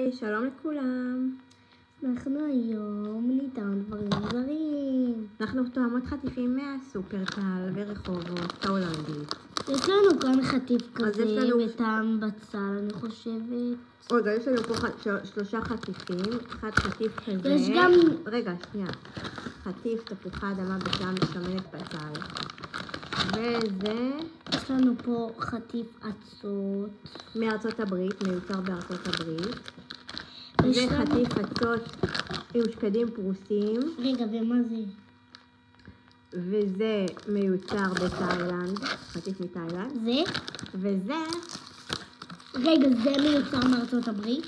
היי, שלום לכולם. אנחנו היום ניתן דברים זרים. אנחנו תואמות חטיפים מהסופרטל ברחובות ההולנדית. יש לנו כאן חטיף אז כזה יש לנו- בטעם בצל, אני חושבת. רגע, יש לנו פה שלושה חטיפים. אחד חטיף כזה. יש גם... רגע, שנייה. חטיף תפוחי אדמה בטעם שמנת בצל. וזה יש לנו פה חטיף אצות. מארצות הברית, מיוצר בארצות הברית. יש זה לנו- חטיף אצות עם שקדים פרוסים. רגע, ומה זה? וזה מיוצר בתאילנד, חטיף מתאילנד. זה? וזה... רגע, זה מיוצר מארצות הברית.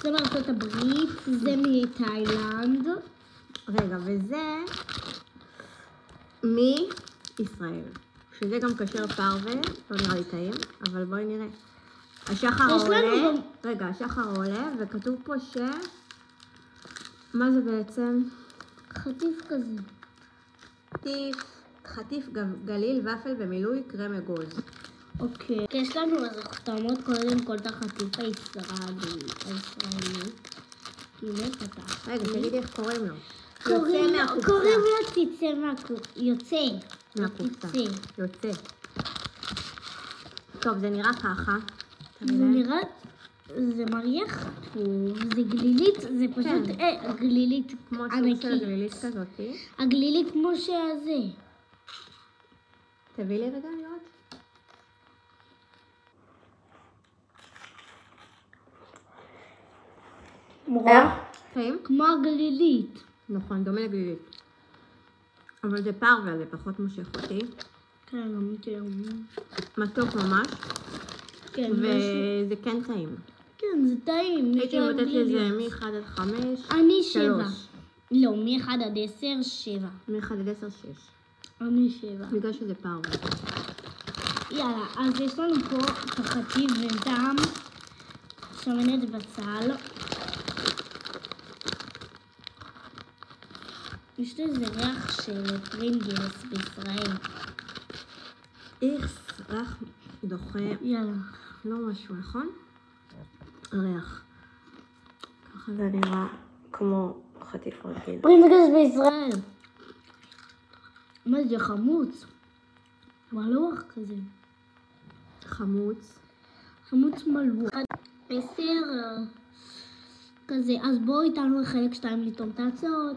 זה מארצות הברית, זה מתאילנד. רגע, וזה מישראל. שזה גם כשר פרווה, לא נראה לי טעים, אבל בואי נראה. השחר יש לנו עולה, גם- רגע, השחר עולה, וכתוב פה מה זה בעצם? חטיף כזה. חטיף גליל ופל במילוי קרם אגוז. אוקיי. יש לנו אז חתמות קודם כל את החטיף הישראלי. הנה פתח. רגע, תגידי איך קוראים לו. קוראים מהקופסה. לו תצא מהקופסה. יוצא. מהקופסה. יוצא. יוצא. טוב, זה נראה ככה. זה נראה, זה מריח טוב, זה גלילית, זה פשוט גלילית כמו סוג של ענקית. גלילית כזאת. הגלילית כמו שזה. תביא לי רגע לראות. טעים? כמו הגלילית. נכון, דומה לגלילית. אבל זה פרווה, זה פחות מושך אותי. כן, גם תראו. מתוק ממש, כן, וזה כן טעים. כן, זה טעים. הייתי זה נותנת גלילית. לזה מ-1 עד 5, אני 7. 3. לא, מ-1 עד 10, 7. מ-1 עד 10, 6. אני 7. בגלל שזה פרווה. יאללה, אז יש לנו פה את החטיף וטעם שמנת בצל. יש לזה ריח של פרינגלס בישראל. איכס, ריח דוחה, יאללה. לא משהו, נכון? ריח. ככה זה נראה כמו חטיף רגיל. פרינגלס בישראל. מה זה חמוץ? מלוח כזה. חמוץ. חמוץ מלוח. 10 כזה. אז בואו איתנו לחלק 2 לטעום את ההצעות.